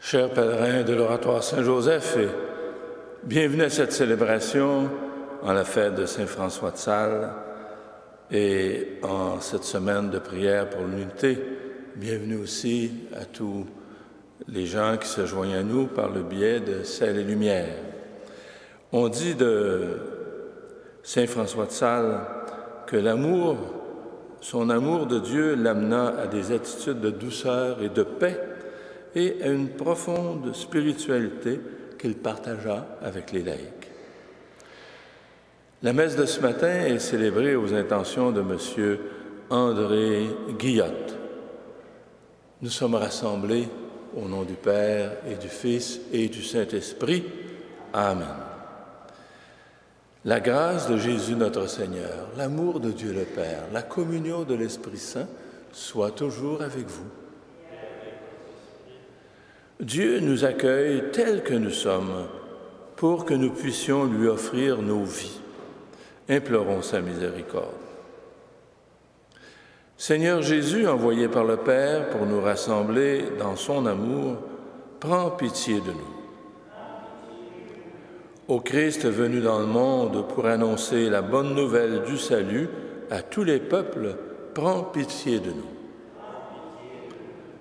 Chers pèlerins de l'Oratoire Saint-Joseph, et bienvenue à cette célébration en la fête de Saint-François de Sales et en cette semaine de prière pour l'unité. Bienvenue aussi à tous les gens qui se joignent à nous par le biais de Sel et Lumière. On dit de Saint-François de Sales que son amour de Dieu l'amena à des attitudes de douceur et de paix et à une profonde spiritualité qu'il partagea avec les laïcs. La messe de ce matin est célébrée aux intentions de M. André Guillotte. Nous sommes rassemblés au nom du Père et du Fils et du Saint-Esprit. Amen. La grâce de Jésus notre Seigneur, l'amour de Dieu le Père, la communion de l'Esprit Saint soit toujours avec vous. Dieu nous accueille tels que nous sommes pour que nous puissions lui offrir nos vies. Implorons sa miséricorde. Seigneur Jésus, envoyé par le Père pour nous rassembler dans son amour, prends pitié de nous. Ô Christ venu dans le monde pour annoncer la bonne nouvelle du salut à tous les peuples, prends pitié de nous.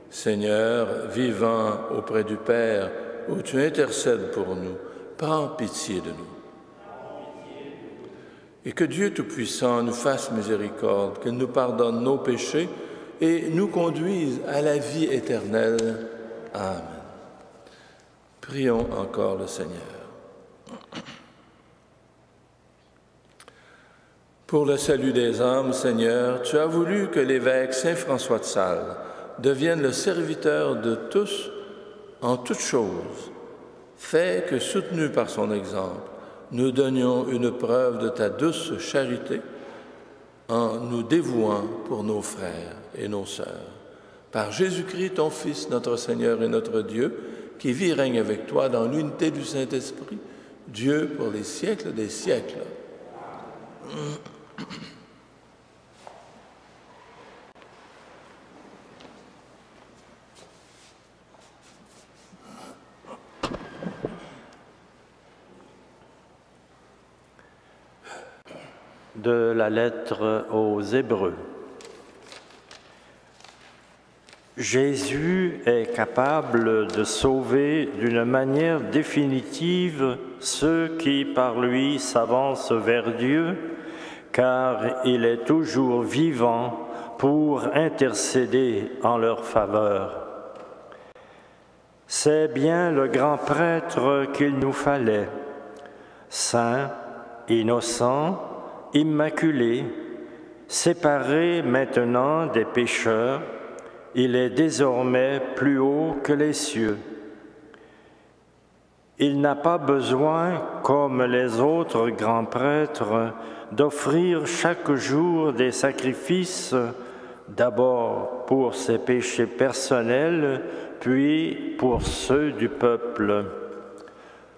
Seigneur, vivant auprès du Père, où tu intercèdes pour nous, prends pitié de nous. Et que Dieu Tout-Puissant nous fasse miséricorde, qu'il nous pardonne nos péchés et nous conduise à la vie éternelle. Amen. Prions encore le Seigneur. Pour le salut des âmes, Seigneur, tu as voulu que l'évêque Saint-François de Sales devienne le serviteur de tous en toutes choses. Fais que, soutenus par son exemple, nous donnions une preuve de ta douce charité en nous dévouant pour nos frères et nos sœurs. Par Jésus-Christ, ton Fils, notre Seigneur et notre Dieu, qui vit et règne avec toi dans l'unité du Saint-Esprit, Dieu pour les siècles des siècles. De la lettre aux Hébreux. Jésus est capable de sauver d'une manière définitive ceux qui, par lui, s'avancent vers Dieu, car il est toujours vivant pour intercéder en leur faveur. C'est bien le grand prêtre qu'il nous fallait, saint, innocent, immaculé, séparé maintenant des pécheurs, il est désormais plus haut que les cieux. Il n'a pas besoin, comme les autres grands prêtres, d'offrir chaque jour des sacrifices, d'abord pour ses péchés personnels, puis pour ceux du peuple.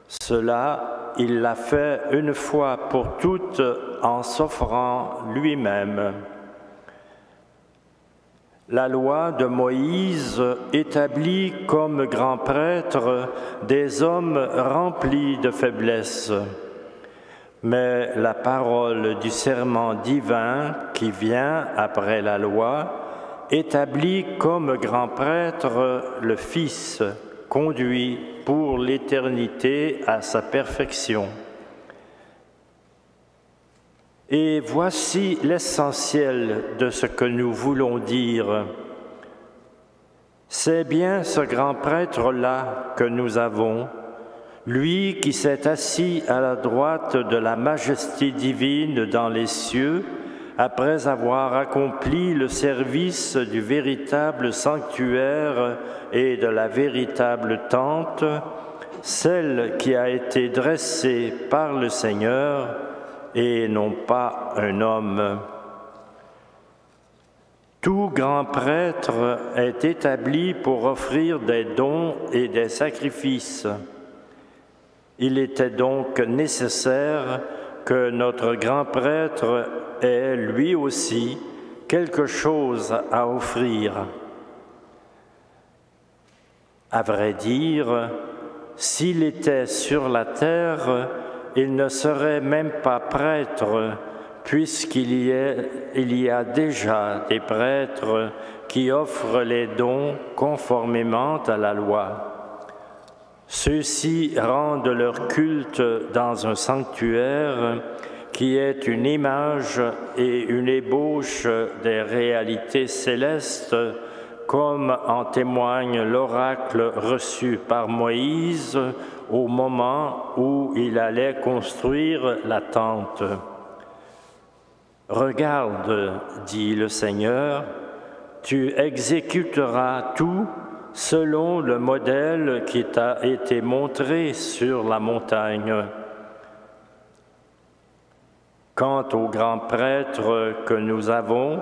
Cela, il l'a fait une fois pour toutes en s'offrant lui-même. La loi de Moïse établit comme grands prêtres des hommes remplis de faiblesse. Mais la parole du serment divin qui vient après la loi établit comme grand prêtre le Fils, conduit pour l'éternité à sa perfection. Et voici l'essentiel de ce que nous voulons dire. C'est bien ce grand prêtre-là que nous avons, lui qui s'est assis à la droite de la majesté divine dans les cieux, après avoir accompli le service du véritable sanctuaire et de la véritable tente, celle qui a été dressée par le Seigneur et non pas un homme. Tout grand prêtre est établi pour offrir des dons et des sacrifices. Il était donc nécessaire que notre grand prêtre ait lui aussi quelque chose à offrir. À vrai dire, s'il était sur la terre, il ne serait même pas prêtre, puisqu'il y a déjà des prêtres qui offrent les dons conformément à la loi. Ceux-ci rendent leur culte dans un sanctuaire qui est une image et une ébauche des réalités célestes, comme en témoigne l'oracle reçu par Moïse au moment où il allait construire la tente. « Regarde, dit le Seigneur, tu exécuteras tout selon le modèle qui t'a été montré sur la montagne. Quant au grand prêtre que nous avons,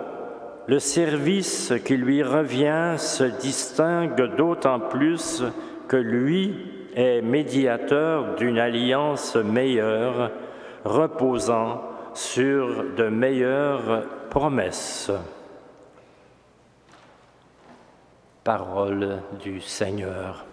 le service qui lui revient se distingue d'autant plus que lui est médiateur d'une alliance meilleure, reposant sur de meilleures promesses. » Parole du Seigneur.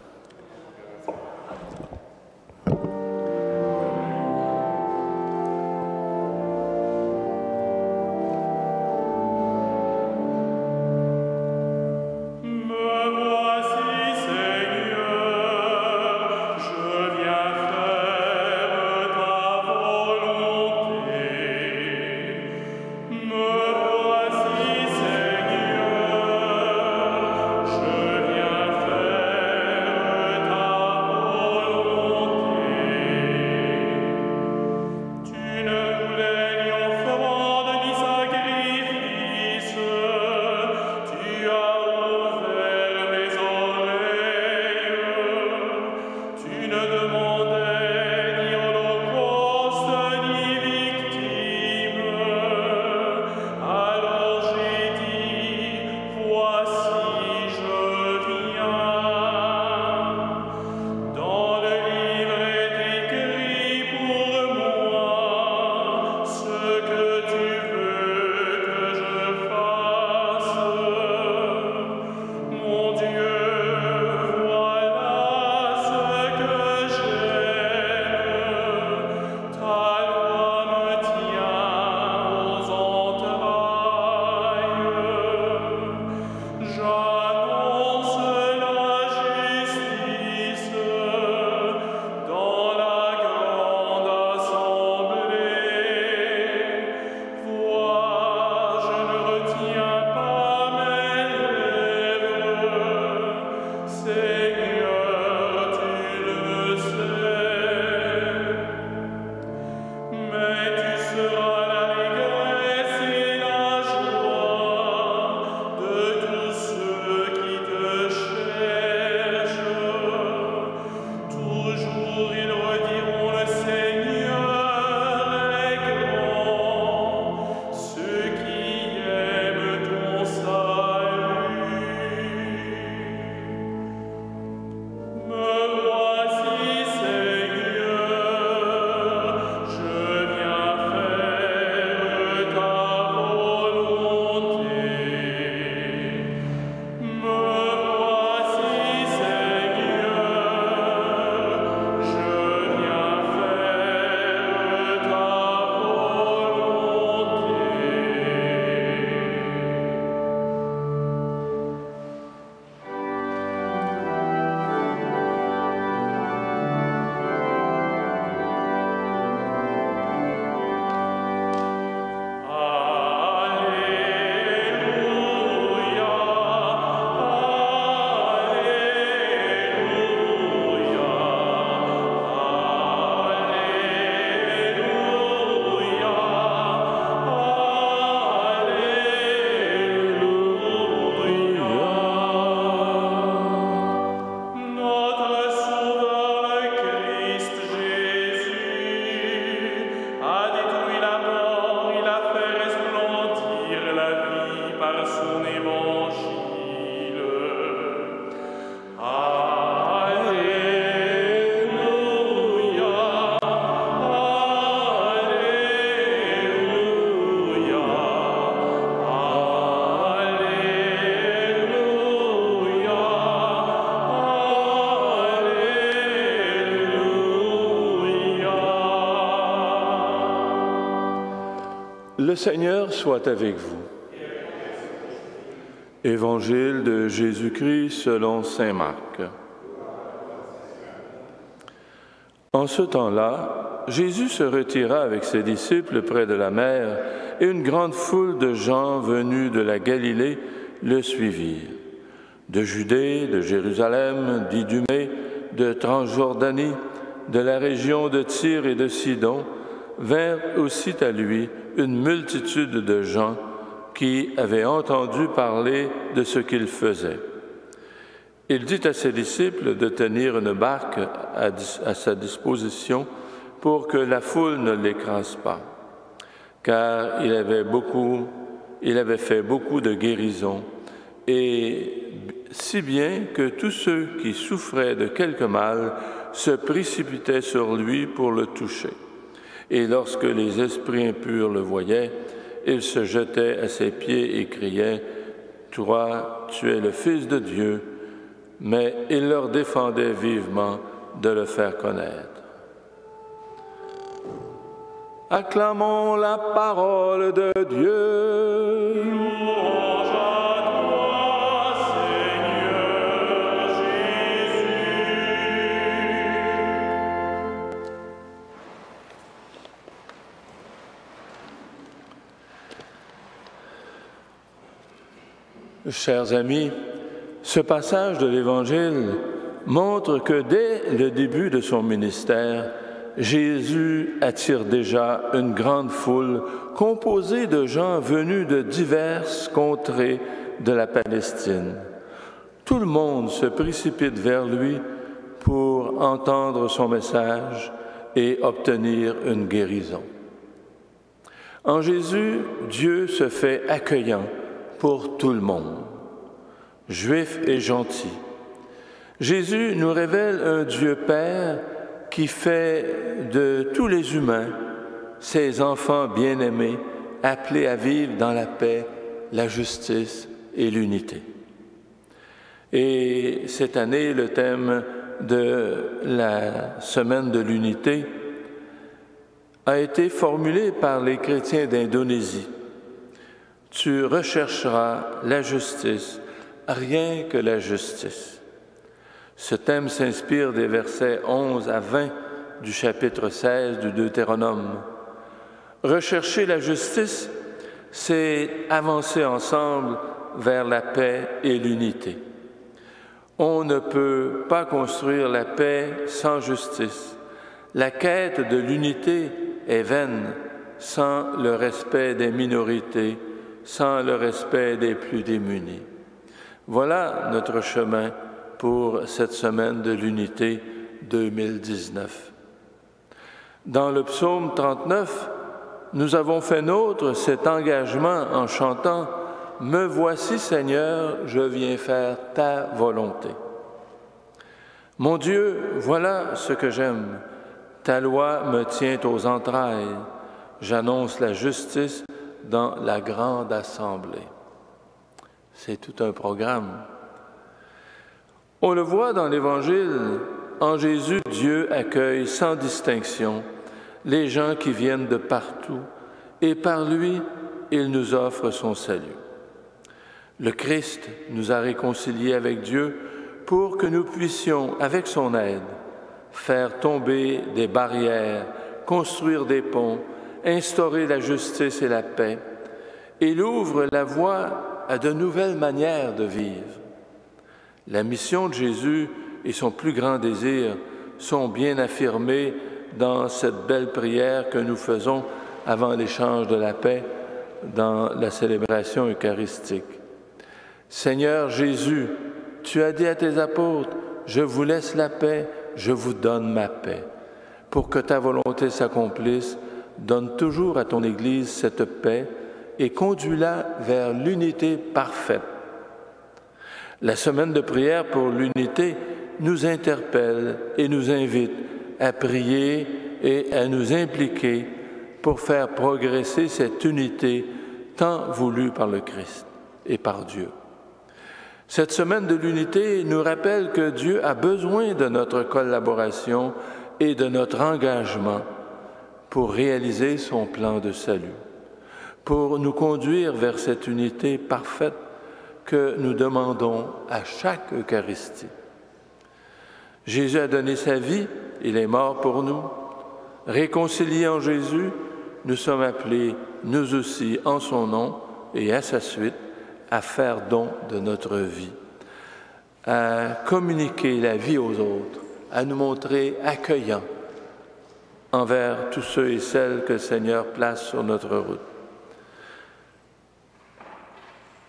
Le Seigneur soit avec vous. Évangile de Jésus-Christ selon saint Marc. En ce temps-là, Jésus se retira avec ses disciples près de la mer, et une grande foule de gens venus de la Galilée le suivirent. De Judée, de Jérusalem, d'Idumée, de Transjordanie, de la région de Tyr et de Sidon, vinrent aussi à lui une multitude de gens qui avaient entendu parler de ce qu'il faisait. Il dit à ses disciples de tenir une barque à sa disposition pour que la foule ne l'écrase pas, car il avait fait beaucoup de guérisons, et si bien que tous ceux qui souffraient de quelque mal se précipitaient sur lui pour le toucher. Et lorsque les esprits impurs le voyaient, ils se jetaient à ses pieds et criaient « Toi, tu es le Fils de Dieu », mais il leur défendait vivement de le faire connaître. Acclamons la parole de Dieu. Louange à toi, Seigneur Jésus. Chers amis, ce passage de l'Évangile montre que dès le début de son ministère, Jésus attire déjà une grande foule composée de gens venus de diverses contrées de la Palestine. Tout le monde se précipite vers lui pour entendre son message et obtenir une guérison. En Jésus, Dieu se fait accueillant pour tout le monde, juif et gentil. Jésus nous révèle un Dieu Père qui fait de tous les humains ses enfants bien-aimés, appelés à vivre dans la paix, la justice et l'unité. Et cette année, le thème de la Semaine de l'Unité a été formulé par les chrétiens d'Indonésie. Tu rechercheras la justice, rien que la justice. Ce thème s'inspire des versets 11 à 20 du chapitre 16 du Deutéronome. Rechercher la justice, c'est avancer ensemble vers la paix et l'unité. On ne peut pas construire la paix sans justice. La quête de l'unité est vaine sans le respect des minorités, sans le respect des plus démunis. Voilà notre chemin pour cette semaine de l'unité 2019. Dans le psaume 39, nous avons fait nôtre cet engagement en chantant « Me voici Seigneur, je viens faire ta volonté ». Mon Dieu, voilà ce que j'aime. Ta loi me tient aux entrailles. J'annonce la justice dans la grande assemblée. C'est tout un programme. On le voit dans l'Évangile, en Jésus, Dieu accueille sans distinction les gens qui viennent de partout et par lui, il nous offre son salut. Le Christ nous a réconciliés avec Dieu pour que nous puissions, avec son aide, faire tomber des barrières, construire des ponts, instaurer la justice et la paix. Il ouvre la voie à de nouvelles manières de vivre. La mission de Jésus et son plus grand désir sont bien affirmés dans cette belle prière que nous faisons avant l'échange de la paix dans la célébration eucharistique. Seigneur Jésus, tu as dit à tes apôtres, « Je vous laisse la paix, je vous donne ma paix. » Pour que ta volonté s'accomplisse, donne toujours à ton Église cette paix et conduis-la vers l'unité parfaite. La semaine de prière pour l'unité nous interpelle et nous invite à prier et à nous impliquer pour faire progresser cette unité tant voulue par le Christ et par Dieu. Cette semaine de l'unité nous rappelle que Dieu a besoin de notre collaboration et de notre engagement pour réaliser son plan de salut. pour nous conduire vers cette unité parfaite que nous demandons à chaque Eucharistie. Jésus a donné sa vie, il est mort pour nous. Réconciliés en Jésus, nous sommes appelés, nous aussi, en son nom et à sa suite, à faire don de notre vie, à communiquer la vie aux autres, à nous montrer accueillants envers tous ceux et celles que le Seigneur place sur notre route.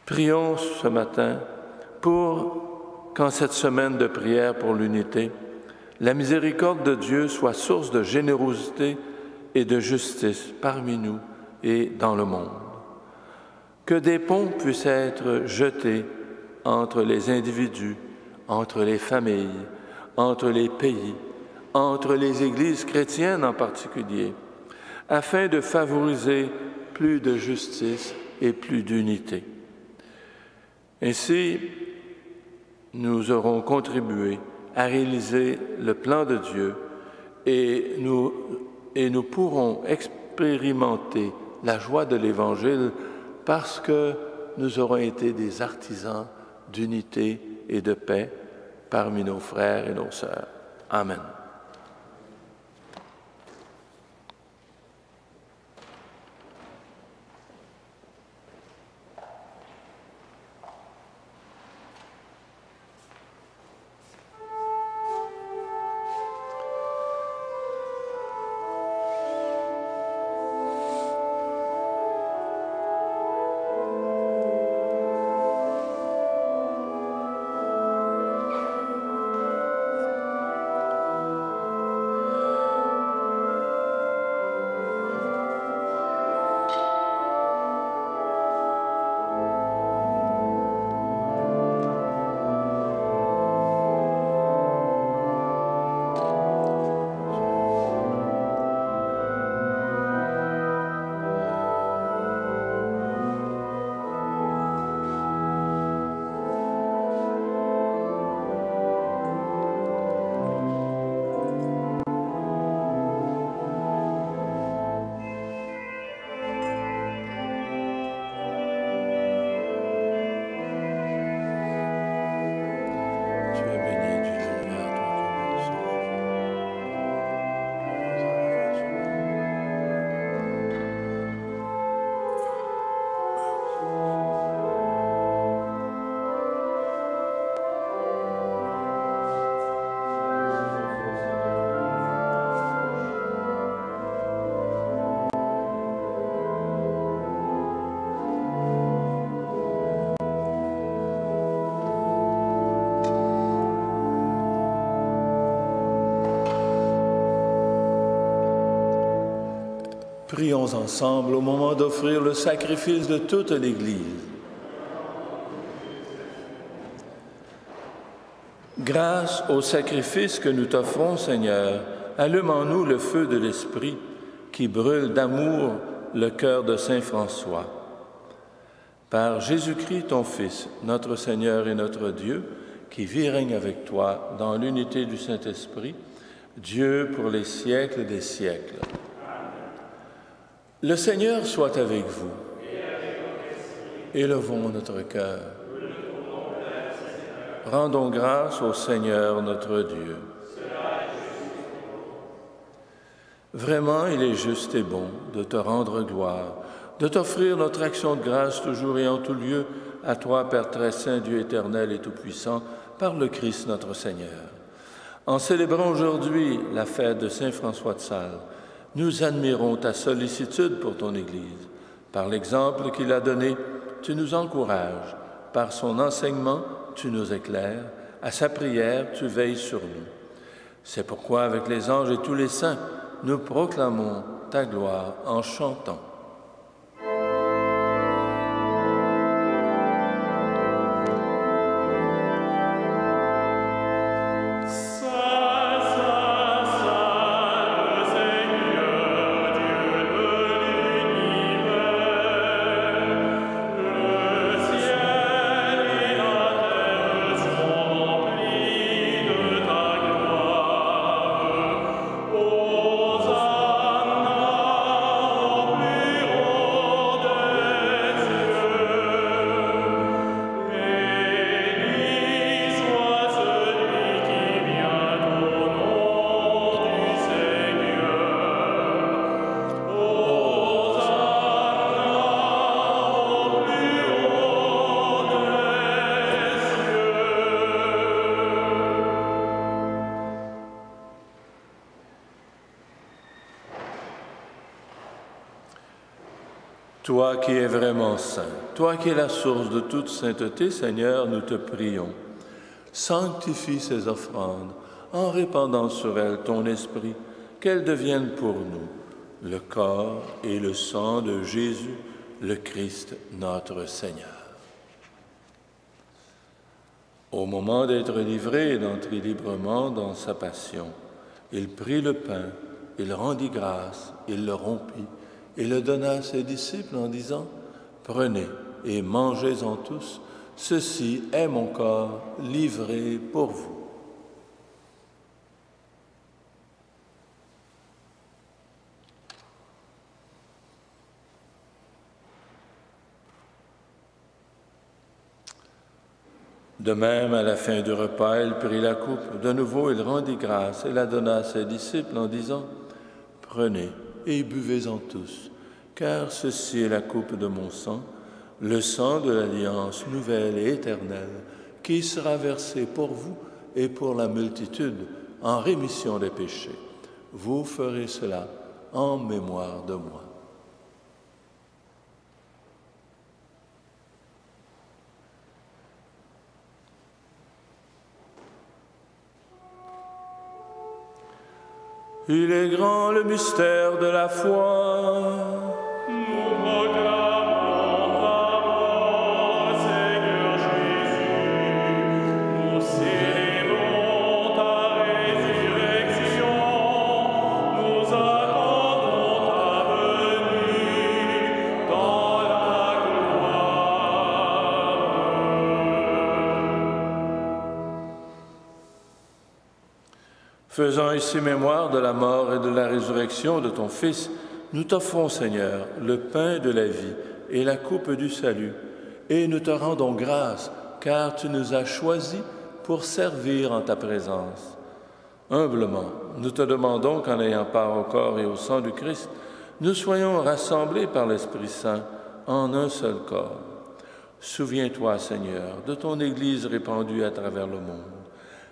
Prions ce matin pour qu'en cette semaine de prière pour l'unité, la miséricorde de Dieu soit source de générosité et de justice parmi nous et dans le monde. Que des ponts puissent être jetés entre les individus, entre les familles, entre les pays, entre les églises chrétiennes en particulier, afin de favoriser plus de justice et plus d'unité. Ainsi, nous aurons contribué à réaliser le plan de Dieu et nous pourrons expérimenter la joie de l'Évangile parce que nous aurons été des artisans d'unité et de paix parmi nos frères et nos sœurs. Amen. Prions ensemble au moment d'offrir le sacrifice de toute l'Église. Grâce au sacrifice que nous t'offrons, Seigneur, allume en nous le feu de l'Esprit qui brûle d'amour le cœur de Saint François. Par Jésus-Christ, ton Fils, notre Seigneur et notre Dieu, qui vit et règne avec toi dans l'unité du Saint-Esprit, Dieu pour les siècles des siècles. Le Seigneur soit avec vous. Élevons notre cœur. Rendons grâce au Seigneur notre Dieu. Vraiment, il est juste et bon de te rendre gloire, de t'offrir notre action de grâce toujours et en tout lieu, à toi, Père très saint, Dieu éternel et tout-puissant, par le Christ notre Seigneur. En célébrant aujourd'hui la fête de Saint François de Sales, nous admirons ta sollicitude pour ton Église. Par l'exemple qu'il a donné, tu nous encourages. Par son enseignement, tu nous éclaires. À sa prière, tu veilles sur nous. C'est pourquoi, avec les anges et tous les saints, nous proclamons ta gloire en chantant. Hosanna au plus Toi qui es vraiment saint, toi qui es la source de toute sainteté, Seigneur, nous te prions. Sanctifie ces offrandes en répandant sur elles ton esprit, qu'elles deviennent pour nous le corps et le sang de Jésus, le Christ, notre Seigneur. Au moment d'être livré et d'entrer librement dans sa passion, il prit le pain, il rendit grâce, il le rompit et le donna à ses disciples en disant « Prenez et mangez-en tous, ceci est mon corps livré pour vous. » De même, à la fin du repas, il prit la coupe. De nouveau, il rendit grâce et la donna à ses disciples en disant « Prenez et buvez-en tous, car ceci est la coupe de mon sang, le sang de l'alliance nouvelle et éternelle, qui sera versé pour vous et pour la multitude en rémission des péchés. Vous ferez cela en mémoire de moi. » Il est grand le mystère de la foi. Nous proclamons ta mort, Seigneur Jésus. Nous célébrons ta résurrection. Nous attendons ta venue dans la gloire. Faisant ici mémoire de la mort et de la résurrection de ton Fils, nous t'offrons, Seigneur, le pain de la vie et la coupe du salut, et nous te rendons grâce, car tu nous as choisis pour servir en ta présence. Humblement, nous te demandons qu'en ayant part au corps et au sang du Christ, nous soyons rassemblés par l'Esprit Saint en un seul corps. Souviens-toi, Seigneur, de ton Église répandue à travers le monde.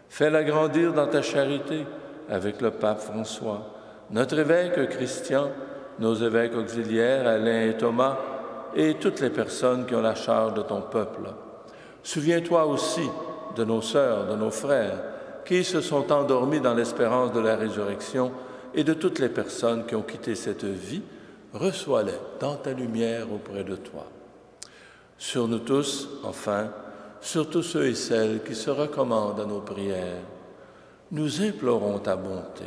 Fais-la grandir dans ta charité avec le pape François, notre évêque Christian, nos évêques auxiliaires Alain et Thomas et toutes les personnes qui ont la charge de ton peuple. Souviens-toi aussi de nos sœurs, de nos frères qui se sont endormis dans l'espérance de la résurrection et de toutes les personnes qui ont quitté cette vie. Reçois-les dans ta lumière auprès de toi. Sur nous tous, enfin, sur tous ceux et celles qui se recommandent à nos prières, nous implorons ta bonté.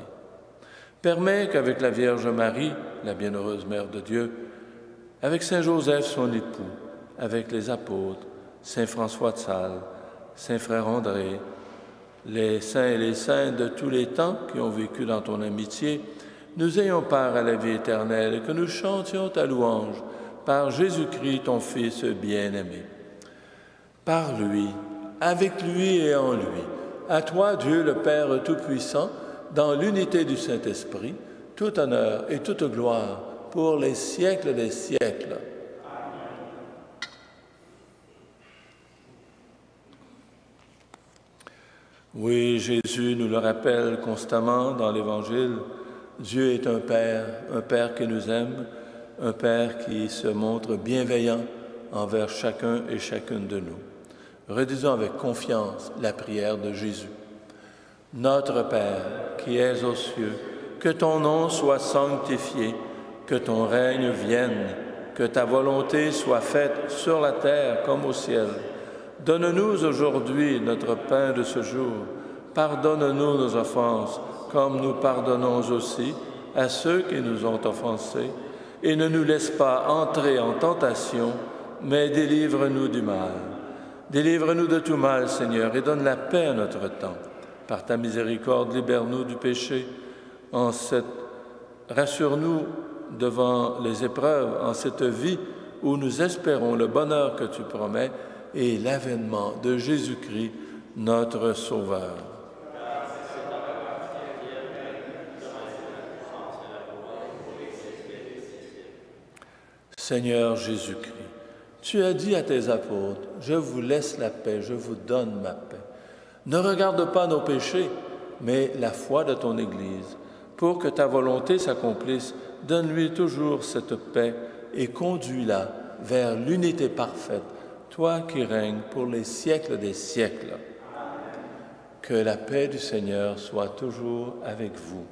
Permets qu'avec la Vierge Marie, la bienheureuse Mère de Dieu, avec Saint Joseph, son époux, avec les apôtres, Saint François de Sales, Saint Frère André, les saints et les saintes de tous les temps qui ont vécu dans ton amitié, nous ayons part à la vie éternelle et que nous chantions ta louange par Jésus-Christ, ton Fils bien-aimé. Par lui, avec lui et en lui, à toi, Dieu le Père Tout-Puissant, dans l'unité du Saint-Esprit, tout honneur et toute gloire pour les siècles des siècles. Oui, Jésus nous le rappelle constamment dans l'Évangile, Dieu est un Père qui nous aime, un Père qui se montre bienveillant envers chacun et chacune de nous. Redisons avec confiance la prière de Jésus. Notre Père, qui es aux cieux, que ton nom soit sanctifié, que ton règne vienne, que ta volonté soit faite sur la terre comme au ciel. Donne-nous aujourd'hui notre pain de ce jour. Pardonne-nous nos offenses, comme nous pardonnons aussi à ceux qui nous ont offensés. Et ne nous laisse pas entrer en tentation, mais délivre-nous du mal. Délivre-nous de tout mal, Seigneur, et donne la paix à notre temps. Par ta miséricorde, libère-nous du péché. Rassure-nous devant les épreuves en cette vie où nous espérons le bonheur que tu promets et l'avènement de Jésus-Christ, notre Sauveur. Seigneur Jésus-Christ, tu as dit à tes apôtres, « Je vous laisse la paix, je vous donne ma paix. » Ne regarde pas nos péchés, mais la foi de ton Église. Pour que ta volonté s'accomplisse, donne-lui toujours cette paix et conduis-la vers l'unité parfaite, toi qui règnes pour les siècles des siècles. Que la paix du Seigneur soit toujours avec vous.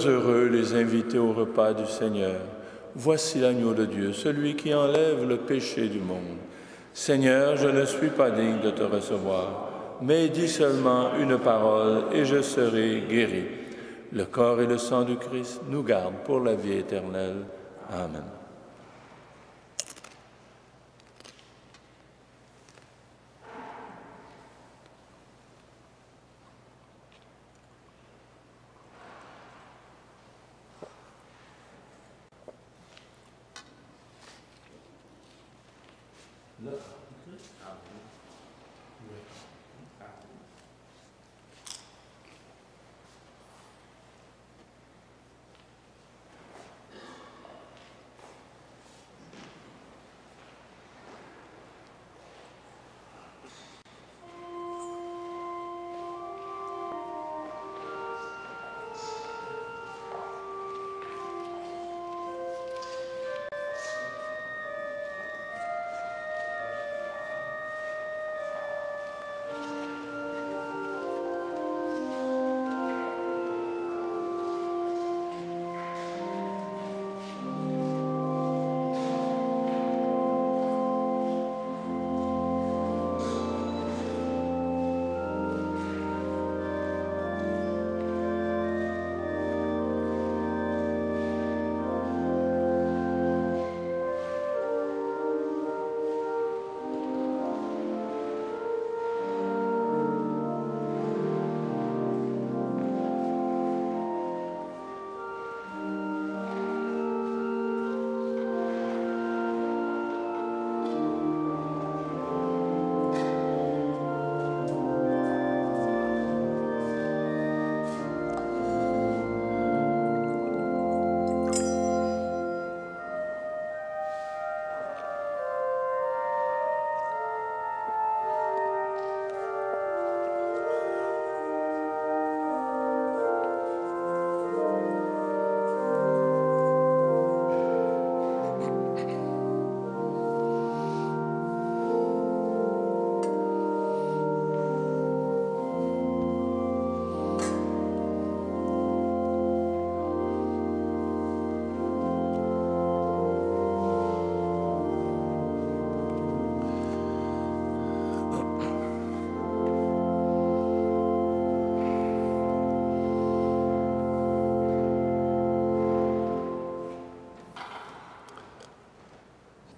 Heureux les invités au repas du Seigneur. Voici l'agneau de Dieu, celui qui enlève le péché du monde. Seigneur, je ne suis pas digne de te recevoir, mais dis seulement une parole et je serai guéri. Le corps et le sang du Christ nous gardent pour la vie éternelle. Amen.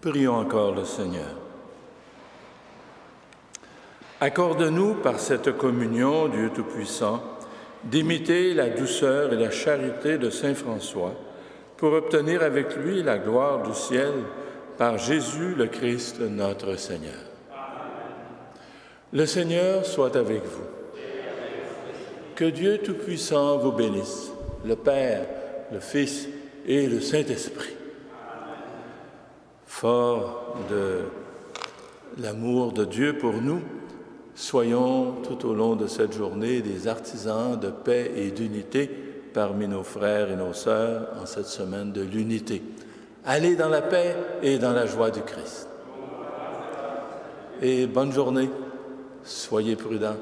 Prions encore le Seigneur. Accorde-nous par cette communion, Dieu Tout-Puissant, d'imiter la douceur et la charité de Saint François pour obtenir avec lui la gloire du ciel par Jésus le Christ notre Seigneur. Le Seigneur soit avec vous. Que Dieu Tout-Puissant vous bénisse, le Père, le Fils et le Saint-Esprit. Fort de l'amour de Dieu pour nous, soyons tout au long de cette journée des artisans de paix et d'unité parmi nos frères et nos sœurs en cette semaine de l'unité. Allez dans la paix et dans la joie du Christ. Et bonne journée, soyez prudents.